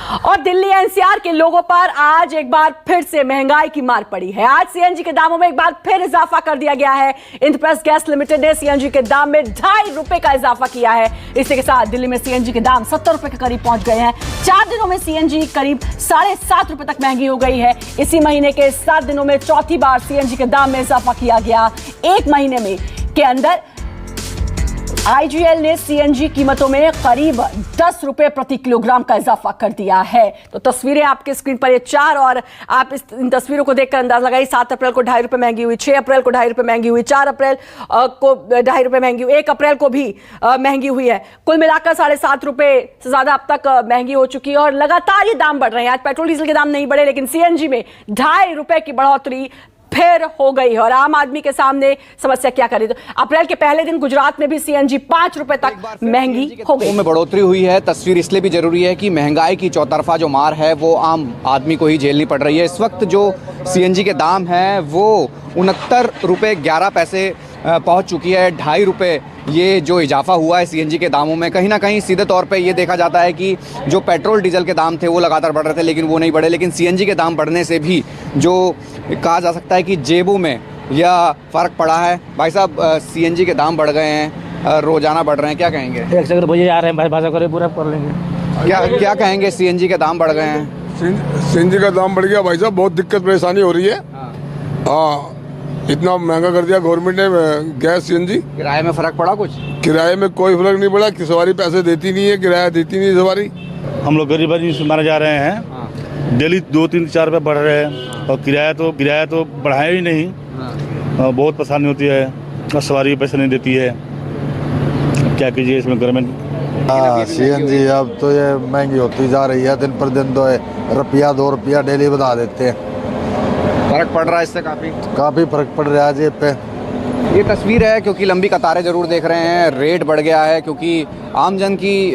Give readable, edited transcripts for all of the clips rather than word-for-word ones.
और दिल्ली एनसीआर के लोगों पर आज एक बार फिर से महंगाई की मार पड़ी है। आज सीएनजी के दामों में एक बार फिर इजाफा कर दिया गया है। इंद्रप्रस्थ गैस लिमिटेड ने सीएनजी के दाम में 2.5 रुपए का इजाफा किया है। इसी के साथ दिल्ली में सीएनजी के दाम 70 रुपए के करीब पहुंच गए हैं। 4 दिनों में सीएनजी करीब 7.5 रुपए तक महंगी हो गई है। इसी महीने के 7 दिनों में चौथी बार सीएनजी के दाम में इजाफा किया गया। एक महीने में के अंदर आईजीएल ने सीएनजी कीमतों में करीब 10 रुपए प्रति किलोग्राम का इजाफा कर दिया है। तो तस्वीरें आपके स्क्रीन पर ये 4 और आप इन तस्वीरों को देखकर अंदाजा लगाइए। 7 अप्रैल को 2.5 रुपए महंगी हुई, 6 अप्रैल को 2.5 रुपए महंगी हुई, 4 अप्रैल को 2.5 रुपए महंगी हुई, 1 अप्रैल को भी महंगी हुई है। कुल मिलाकर 7.5 रुपए से ज्यादा अब तक महंगी हो चुकी है और लगातार ये दाम बढ़ रहे हैं। आज पेट्रोल डीजल के दाम नहीं बढ़े, लेकिन सीएनजी में 2.5 रुपए की बढ़ोतरी फिर हो गई है। और आम आदमी के सामने समस्या क्या करे, तो अप्रैल के पहले दिन गुजरात में भी सीएनजी 5 रुपए तक महंगी हो गई में बढ़ोतरी हुई है। तस्वीर इसलिए भी जरूरी है कि महंगाई की चौतरफा जो मार है वो आम आदमी को ही झेलनी पड़ रही है। इस वक्त जो सीएनजी के दाम है वो 69 रुपए 11 पैसे पहुंच चुकी है। 2.5 रुपए ये जो इजाफा हुआ है सीएनजी के दामों में, कहीं ना कहीं सीधे तौर पे ये देखा जाता है कि जो पेट्रोल डीजल के दाम थे वो लगातार बढ़ रहे थे, लेकिन वो नहीं बढ़े। लेकिन सीएनजी के दाम बढ़ने से भी जो कहा जा सकता है कि जेबों में यह फ़र्क पड़ा है। भाई साहब, सीएनजी के दाम बढ़ गए हैं, रोजाना बढ़ रहे हैं, क्या कहेंगे? एक सेकंड भैया आ रहे हैं, भाई भाषा करे पूरा कर लेंगे। क्या कहेंगे? सीएनजी के दाम बढ़ गए हैं। सीएनजी का दाम बढ़ गया भाई साहब, बहुत दिक्कत परेशानी हो रही है। हाँ, इतना महंगा कर दिया गवर्नमेंट ने गैस सीएनजी। किराए में फर्क पड़ा कुछ? किराए में कोई फर्क नहीं पड़ा, कि सवारी पैसे देती नहीं है, किराया देती नहीं सवारी। हम लोग गरीब आदमी से मारे जा रहे हैं। डेली 2-3-4 रुपये बढ़ रहे हैं और किराया तो बढ़ाया ही नहीं। बहुत परेशानी होती है और सवारी पैसे नहीं देती है। क्या कीजिए इसमें गवर्नमेंट। हाँ, सीएनजी अब तो ये महंगी होती जा रही है, दिन पर दिन तो रुपया 2 रुपया डेली बढ़ा देते हैं। फर्क पड़ रहा है इससे? काफ़ी फर्क पड़ रहा है जेब पे। ये तस्वीर है क्योंकि लंबी कतारें जरूर देख रहे हैं। रेट बढ़ गया है क्योंकि आम जन की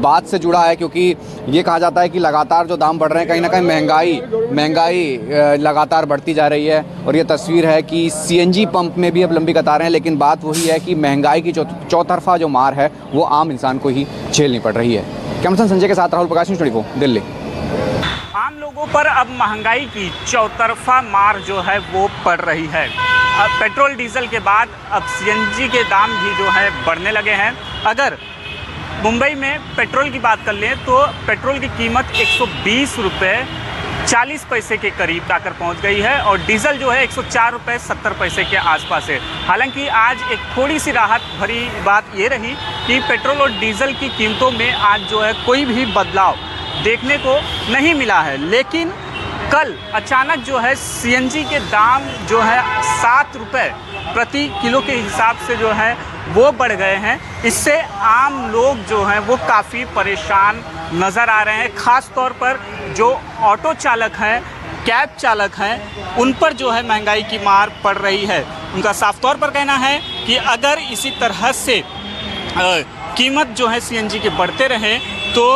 बात से जुड़ा है, क्योंकि ये कहा जाता है कि लगातार जो दाम बढ़ रहे हैं, कहीं ना कहीं महंगाई लगातार बढ़ती जा रही है। और ये तस्वीर है कि सीएनजी पंप में भी अब लंबी कतारें हैं, लेकिन बात वही है कि महंगाई की चौतरफा जो मार है वो आम इंसान को ही झेलनी पड़ रही है। कैमरा संजय के साथ राहुल प्रकाश, न्यूज़ 24 दिल्ली। आम लोगों पर अब महंगाई की चौतरफा मार जो है वो पड़ रही है। अब पेट्रोल डीजल के बाद अब सीएनजी के दाम भी जो है बढ़ने लगे हैं। अगर मुंबई में पेट्रोल की बात कर लें तो पेट्रोल की कीमत 120 रुपये 40 पैसे के करीब जाकर पहुंच गई है और डीजल जो है 104 रुपये 70 पैसे के आसपास है। हालांकि आज एक थोड़ी सी राहत भरी बात ये रही कि पेट्रोल और डीजल की कीमतों में आज जो है कोई भी बदलाव देखने को नहीं मिला है। लेकिन कल अचानक जो है सीएनजी के दाम जो है 7 रुपये प्रति किलो के हिसाब से जो है वो बढ़ गए हैं। इससे आम लोग जो हैं वो काफ़ी परेशान नज़र आ रहे हैं। ख़ास तौर पर जो ऑटो चालक हैं, कैब चालक हैं, उन पर जो है महंगाई की मार पड़ रही है। उनका साफ तौर पर कहना है कि अगर इसी तरह से कीमत जो है सीएनजी के बढ़ते रहें तो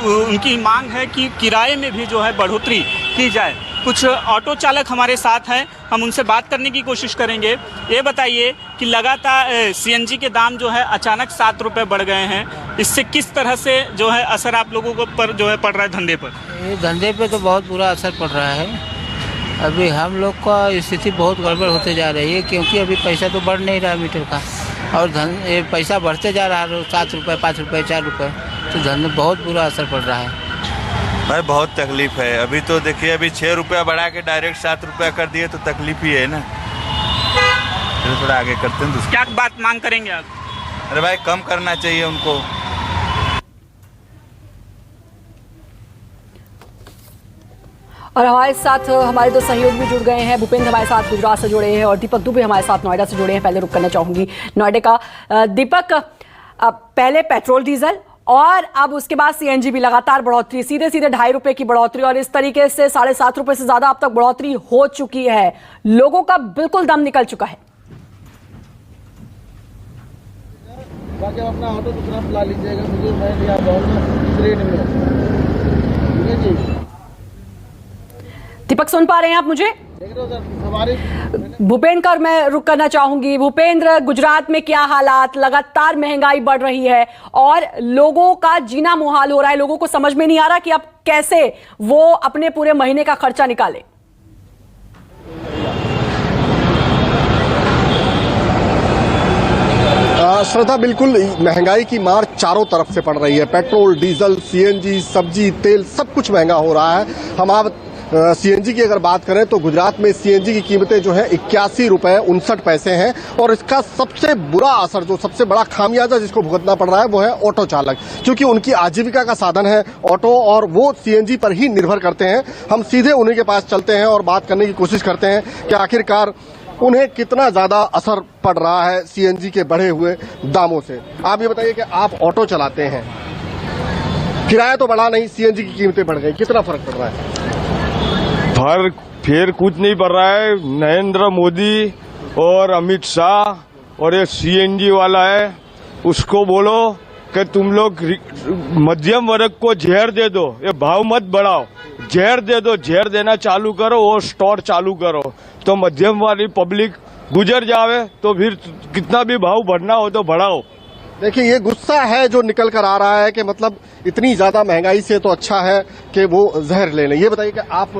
उनकी मांग है कि किराए में भी जो है बढ़ोतरी की जाए। कुछ ऑटो चालक हमारे साथ हैं, हम उनसे बात करने की कोशिश करेंगे। ये बताइए कि लगातार सीएनजी के दाम जो है अचानक 7 रुपये बढ़ गए हैं, इससे किस तरह से जो है असर आप लोगों को पर जो है पड़ रहा है धंधे पर? ये धंधे पे तो बहुत बुरा असर पड़ रहा है। अभी हम लोग का स्थिति बहुत गड़बड़ होते जा रही है, क्योंकि अभी पैसा तो बढ़ नहीं रहा मीटर का और ये पैसा बढ़ते जा रहा है 7 रुपये 5 रुपये 4 रुपये, तो धंधे बहुत बुरा असर पड़ रहा है। भाई बहुत तकलीफ है। अभी तो देखिए, अभी 6 रुपया बढ़ा के डायरेक्ट 7 रुपया कर दिए तो तकलीफ ही है ना। थोड़ा आगे करते हैं। क्या बात मांग करेंगे आप? अरे भाई कम करना चाहिए उनको। और हमारे साथ हमारे 2 सहयोगी भी जुड़ गए हैं। भूपेंद्र हमारे साथ गुजरात से जुड़े हैं और दीपक दुबे हमारे साथ नोएडा से जुड़े हैं। पहले रुक करना चाहूंगी नोएडा का। दीपक, पहले पेट्रोल डीजल और अब उसके बाद सीएनजी भी लगातार बढ़ोतरी, सीधे 2.5 रुपए की बढ़ोतरी और इस तरीके से 7.5 रुपए से ज्यादा अब तक बढ़ोतरी हो चुकी है। लोगों का बिल्कुल दम निकल चुका है। बाकी अपना ऑटो दूसरा ला लीजिएगा, मुझे मैं लिया जाऊंगा ट्रेन में। जी दीपक, सुन पा रहे हैं आप मुझे? देख रहे हो सर, हमारी भूपेंद्र का मैं रुक करना चाहूंगी। भूपेंद्र, गुजरात में क्या हालात, लगातार महंगाई बढ़ रही है और लोगों का जीना मुहाल हो रहा है। लोगों को समझ में नहीं आ रहा कि अब कैसे वो अपने पूरे महीने का खर्चा निकाले। श्रद्धा, बिल्कुल महंगाई की मार चारों तरफ से पड़ रही है। पेट्रोल, डीजल, सीएनजी, सब्जी, तेल सब कुछ महंगा हो रहा है। हम आप सीएनजी की अगर बात करें तो गुजरात में सीएनजी की कीमतें जो है 81 रुपए 59 पैसे हैं और इसका सबसे बुरा असर, जो सबसे बड़ा खामियाजा जिसको भुगतना पड़ रहा है वो है ऑटो चालक, क्योंकि उनकी आजीविका का साधन है ऑटो और वो सीएनजी पर ही निर्भर करते हैं। हम सीधे उन्हीं के पास चलते हैं और बात करने की कोशिश करते हैं कि आखिरकार उन्हें कितना ज्यादा असर पड़ रहा है सीएनजी के बढ़े हुए दामों से। आप ये बताइए कि आप ऑटो चलाते हैं, किराया तो बढ़ा नहीं, सीएनजी की कीमतें बढ़ गई, कितना फर्क पड़ रहा है? फर्क फिर कुछ नहीं पड़ रहा है। नरेंद्र मोदी और अमित शाह और ये सीएनजी वाला है, उसको बोलो कि तुम लोग मध्यम वर्ग को जहर दे दो, ये भाव मत बढ़ाओ, जहर दे दो, जहर देना चालू करो और स्टोर चालू करो तो मध्यम वाली पब्लिक गुजर जावे, तो फिर कितना भी भाव बढ़ना हो तो बढ़ाओ। देखिए, ये गुस्सा है जो निकल कर आ रहा है कि मतलब इतनी ज्यादा महंगाई से तो अच्छा है कि वो जहर ले लें। ये बताइए कि आप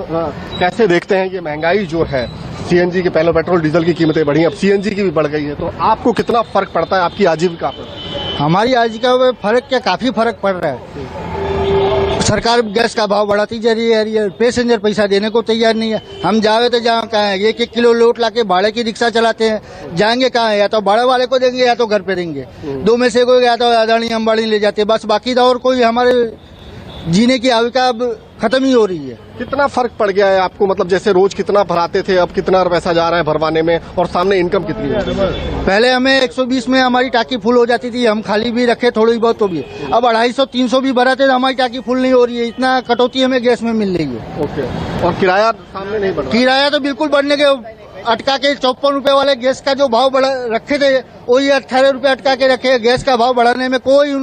कैसे देखते हैं ये महंगाई जो है, सीएनजी के, पहले पेट्रोल डीजल की कीमतें बढ़ी, अब सीएनजी की भी बढ़ गई है, तो आपको कितना फर्क पड़ता है आपकी आजीविका पर? हमारी आजीविका में फर्क क्या, काफी फर्क पड़ रहा है। सरकार गैस का भाव बढ़ाती जा रही है, पैसेंजर पैसा देने को तैयार नहीं है। हम जावे तो जहाँ कहाँ है, 1-1 किलो लोट लाके भाड़े की रिक्शा चलाते हैं, जाएंगे कहाँ है, या तो भाड़े वाले को देंगे या तो घर पे देंगे, दो में से कोई, या तो अदानी अंबानी ले जाते, बस बाकी और कोई हमारे जीने की आजीविका अब खत्म ही हो रही है। कितना फर्क पड़ गया है आपको, मतलब जैसे रोज कितना भराते थे, अब कितना पैसा जा रहा है भरवाने में, और सामने इनकम कितनी है? पहले हमें 120 में हमारी टाकी फुल हो जाती थी, हम खाली भी रखे थोड़ी बहुत तो भी, अब 250-300 भी भराते तो हमारी टाकी फुल नहीं हो रही है। इतना कटौती हमें गैस में मिल रही है। ओके, और किराया सामने नहीं बढ़ रहा? किराया तो बिल्कुल बढ़ने के अटका के 54 रुपए वाले गैस का जो भाव रखे थे वही 18 रुपए अटका के रखे। गैस का भाव बढ़ाने में कोई,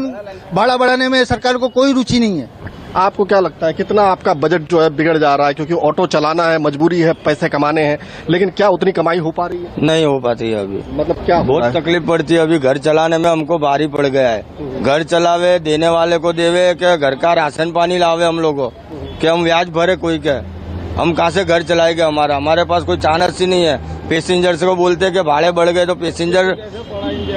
भाड़ा बढ़ाने में सरकार को कोई रुचि नहीं है। आपको क्या लगता है कितना आपका बजट जो है बिगड़ जा रहा है? क्योंकि ऑटो चलाना है, मजबूरी है, पैसे कमाने हैं, लेकिन क्या उतनी कमाई हो पा रही है? नहीं हो पाती है अभी। मतलब क्या बहुत तकलीफ पड़ती है अभी, घर चलाने में हमको भारी पड़ गया है। घर चलावे, देने वाले को देवे, के घर का राशन पानी लावे हम लोग को, कि हम ब्याज भरे कोई के, हम कहाँ से घर चलाएंगे? हमारे पास कोई चानस ही नहीं है। पैसेंजर से को बोलते हैं कि भाड़े बढ़ गए तो पैसेंजर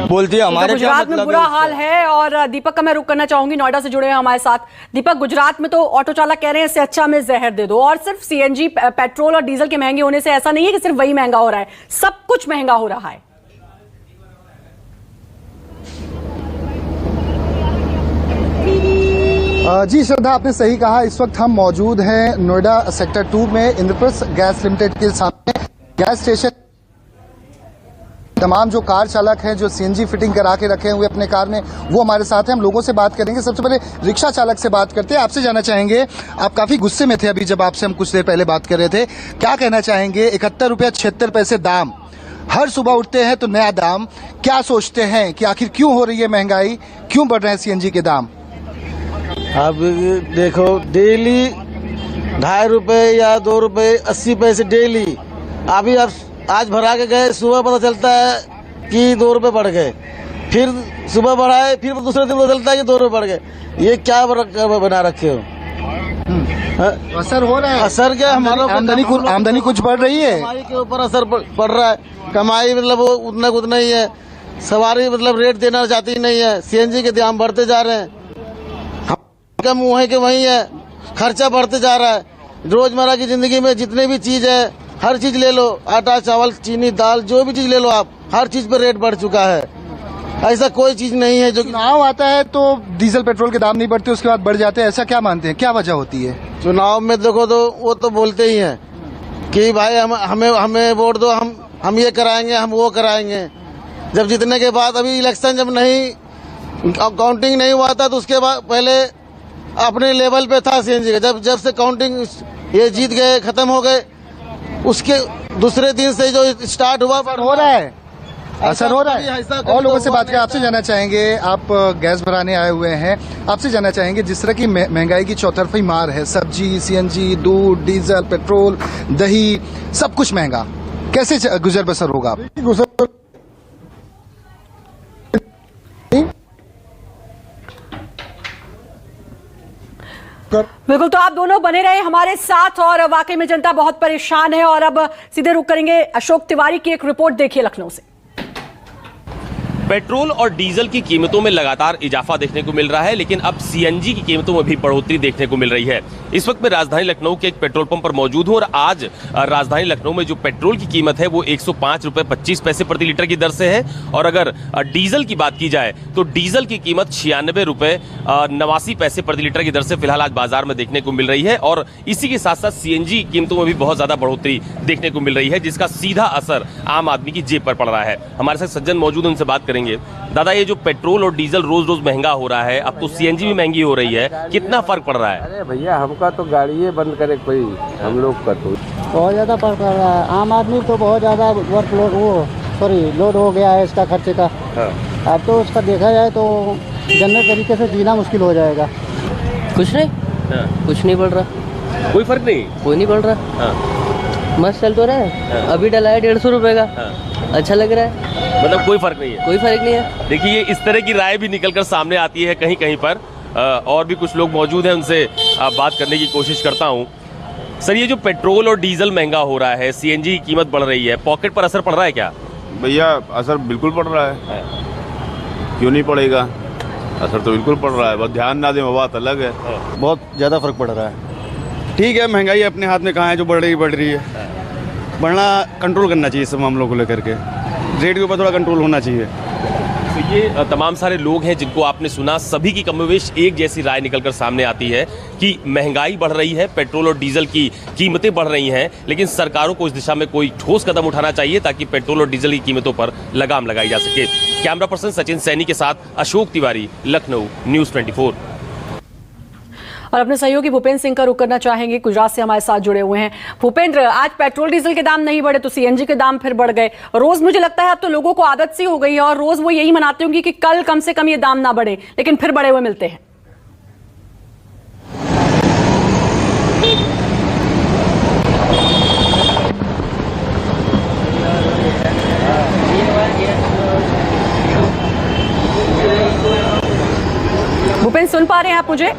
बोलती है हमारे। तो गुजरात में बुरा हाल है। और दीपक का मैं रुक करना चाहूंगी, नोएडा से जुड़े हैं हमारे साथ। दीपक, गुजरात में तो ऑटो चालक कह रहे हैं इससे अच्छा में जहर दे दो, और सिर्फ सीएनजी, पेट्रोल और डीजल के महंगे होने से ऐसा नहीं है कि सिर्फ वही महंगा हो रहा है, सब कुछ महंगा हो रहा है। जी श्रद्धा, आपने सही कहा। इस वक्त हम मौजूद हैं नोएडा सेक्टर 2 में इंद्रप्रस्थ गैस लिमिटेड के सामने। गैस स्टेशन तमाम जो कार चालक हैं जो सीएनजी फिटिंग करा के रखे हुए अपने कार में, वो हमारे साथ हैं। हम लोगों से बात करेंगे। सबसे पहले रिक्शा चालक से बात करते हैं। आपसे जानना चाहेंगे, आप काफी गुस्से में थे अभी जब आपसे हम कुछ देर पहले बात कर रहे थे, क्या कहना चाहेंगे? 71 रुपया 76 पैसे दाम, हर सुबह उठते हैं तो नया दाम, क्या सोचते हैं कि आखिर क्यों हो रही है महंगाई, क्यों बढ़ रहे हैं सीएनजी के दाम? अब देखो, डेली 2.5 रुपए या 2 रुपए 80 पैसे डेली। अभी अब आज भरा के गए, सुबह पता चलता है कि 2 रुपए बढ़ गए, फिर सुबह बढ़ाए, फिर दूसरे दिन पता चलता है कि 2 रुपए बढ़ गए। ये क्या बना रखे हो? असर हो रहा है। असर क्या, हमारा आमदनी कुछ बढ़ रही है, कमाई के ऊपर असर पड़ रहा है। कमाई मतलब वो उतना ही है, सवारी मतलब रेट देना चाहती नहीं है, सीएनजी के दाम बढ़ते जा रहे हैं, का मुंह है कि वही है, खर्चा बढ़ते जा रहा है। रोजमर्रा की जिंदगी में जितने भी चीज है, हर चीज ले लो, आटा चावल चीनी दाल जो भी चीज ले लो आप, हर चीज पे रेट बढ़ चुका है। ऐसा कोई चीज नहीं है जो चुनाव आता है तो डीजल पेट्रोल के दाम नहीं बढ़ते, उसके बाद बढ़ जाते हैं, ऐसा क्या मानते हैं, क्या वजह होती है? चुनाव में देखो तो वो तो बोलते ही हैं कि भाई हमें वोट दो, हम ये कराएंगे, हम वो कराएंगे। जब जीतने के बाद, अभी इलेक्शन जब नहीं काउंटिंग नहीं हुआ था तो उसके बाद पहले अपने लेवल पे था सीएनजी का। जब से काउंटिंग ये जीत गए, खत्म हो गए, उसके दूसरे दिन से जो स्टार्ट हुआ हो रहा है, असर हो रहा है। और लोगों से बात करें, आपसे जानना चाहेंगे, आप गैस भराने आए हुए हैं, आपसे जानना चाहेंगे जिस तरह की महंगाई की चौतरफी मार है, सब्जी, सीएनजी, दूध, डीजल, पेट्रोल, दही, सब कुछ महंगा, कैसे गुजर बसर होगा आप? बिल्कुल, तो आप दोनों बने रहे हमारे साथ और वाकई में जनता बहुत परेशान है। और अब सीधे रुक करेंगे अशोक तिवारी की एक रिपोर्ट, देखिए लखनऊ से। पेट्रोल और डीजल की कीमतों में लगातार इजाफा देखने को मिल रहा है, लेकिन अब सीएनजी की कीमतों में भी बढ़ोतरी देखने को मिल रही है। इस वक्त मैं राजधानी लखनऊ के एक पेट्रोल पंप पर मौजूद हूं और आज राजधानी लखनऊ में जो पेट्रोल की कीमत है वो 105 रुपए 25 पैसे प्रति लीटर की दर से है। और अगर डीजल की बात की जाए तो डीजल की कीमत 96 रुपए 89 पैसे प्रति लीटर की दर से फिलहाल आज बाजार में देखने को मिल रही है। और इसी के साथ साथ सीएनजी कीमतों में भी बहुत ज्यादा बढ़ोतरी देखने को मिल रही है, जिसका सीधा असर आम आदमी की जेब पर पड़ रहा है। हमारे साथ सज्जन मौजूद, उनसे बात करेंगे। दादा, ये जो पेट्रोल और डीजल रोज रोज महंगा हो रहा है, अब तो सीएनजी भी महंगी हो रही है, कितना फर्क पड़ रहा है? अरे भैया, हमका तो गाड़ी बंद करे कोई, हम लोग का तो बहुत ज़्यादा फर्क पड़ रहा है। आम आदमी तो बहुत ज़्यादा वर्कलोड लोड हो गया है इसका खर्चे का। हाँ। अब तो उसका देखा जाए तो जनरल तरीके से जीना मुश्किल हो जाएगा। कुछ नहीं। हाँ। कुछ नहीं पड़ रहा, कोई फर्क नहीं, कोई नहीं पड़ रहा। हाँ। मस्त चल तो रहा है। हाँ। अभी डला है 150 रुपए का। हाँ। अच्छा लग रहा है, मतलब कोई फर्क नहीं है? कोई फर्क नहीं है। देखिए, इस तरह की राय भी निकलकर सामने आती है कहीं कहीं पर। और भी कुछ लोग मौजूद हैं, उनसे बात करने की कोशिश करता हूं। सर, ये जो पेट्रोल और डीजल महंगा हो रहा है, सीएनजी की कीमत बढ़ रही है, पॉकेट पर असर पड़ रहा है क्या? भैया, असर बिल्कुल पड़ रहा है। क्यों नहीं पड़ेगा? असर तो बिल्कुल पड़ रहा है, बस ध्यान ना दें बात अलग है। बहुत ज़्यादा फर्क पड़ रहा है। ठीक है, महंगाई अपने हाथ में कहाँ है, जो बढ़ रही है। बढ़ना कंट्रोल करना चाहिए सब मामलों को लेकर के, रेट के ऊपर थोड़ा कंट्रोल होना चाहिए। तो ये तमाम सारे लोग हैं जिनको आपने सुना, सभी की कमोवेश एक जैसी राय निकलकर सामने आती है कि महंगाई बढ़ रही है, पेट्रोल और डीजल की कीमतें बढ़ रही हैं, लेकिन सरकारों को इस दिशा में कोई ठोस कदम उठाना चाहिए ताकि पेट्रोल और डीजल की कीमतों पर लगाम लगाई जा सके। कैमरा पर्सन सचिन सैनी के साथ अशोक तिवारी, लखनऊ, न्यूज़ 24। और अपने सहयोगी भूपेंद्र सिंह का रुख करना चाहेंगे, गुजरात से हमारे साथ जुड़े हुए हैं। भूपेंद्र, आज पेट्रोल डीजल के दाम नहीं बढ़े तो सीएनजी के दाम फिर बढ़ गए। रोज मुझे लगता है अब तो लोगों को आदत सी हो गई है और रोज वो यही मनाते होंगे कि कल कम से कम ये दाम ना बढ़े, लेकिन फिर बढ़े हुए मिलते हैं। भूपेंद्र, सुन पा रहे हैं आप मुझे?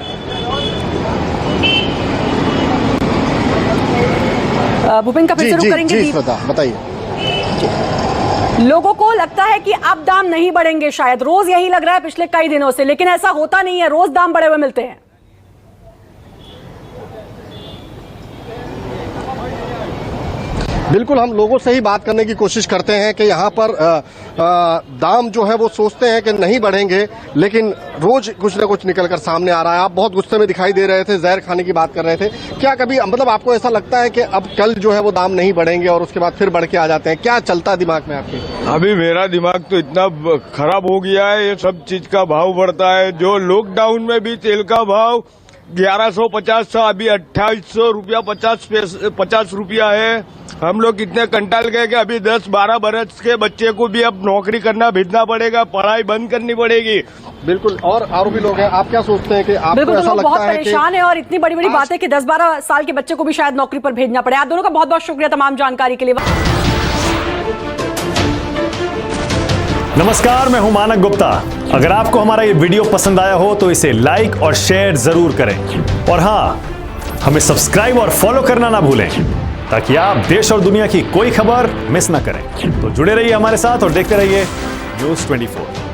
भूपेंद्र का फिर से रुख करेंगे। बताइए। लोगों को लगता है कि अब दाम नहीं बढ़ेंगे, शायद रोज यही लग रहा है पिछले कई दिनों से, लेकिन ऐसा होता नहीं है, रोज दाम बढ़े हुए मिलते हैं। बिल्कुल, हम लोगों से ही बात करने की कोशिश करते हैं कि यहाँ पर दाम जो है वो सोचते हैं कि नहीं बढ़ेंगे, लेकिन रोज कुछ ना कुछ निकल कर सामने आ रहा है। आप बहुत गुस्से में दिखाई दे रहे थे, जहर खाने की बात कर रहे थे। क्या कभी मतलब आपको ऐसा लगता है कि अब कल जो है वो दाम नहीं बढ़ेंगे और उसके बाद फिर बढ़ के आ जाते हैं? क्या चलता है दिमाग में आपके? अभी मेरा दिमाग तो इतना खराब हो गया है, ये सब चीज का भाव बढ़ता है। जो लॉकडाउन में भी तेल का भाव 1150 था, अभी 2800 रुपया 50 रुपया है। हम लोग कितने कंटाल गए कि अभी 10-12 बरस के बच्चे को भी अब नौकरी करना भेजना पड़ेगा, पढ़ाई बंद करनी पड़ेगी। बिल्कुल, और भी लोग हैं। आप क्या सोचते हैं कि आपको बिल्कुल, ऐसा लगता बहुत है परेशान है और इतनी बड़ी बड़ी बात है कि 10-12 साल के बच्चे को भी शायद नौकरी पर भेजना पड़े। आप दोनों का बहुत बहुत शुक्रिया तमाम जानकारी के लिए। नमस्कार, मैं हूं मानक गुप्ता। अगर आपको हमारा ये वीडियो पसंद आया हो तो इसे लाइक और शेयर जरूर करें, और हाँ, हमें सब्सक्राइब और फॉलो करना ना भूलें ताकि आप देश और दुनिया की कोई खबर मिस ना करें। तो जुड़े रहिए हमारे साथ और देखते रहिए न्यूज़ 24।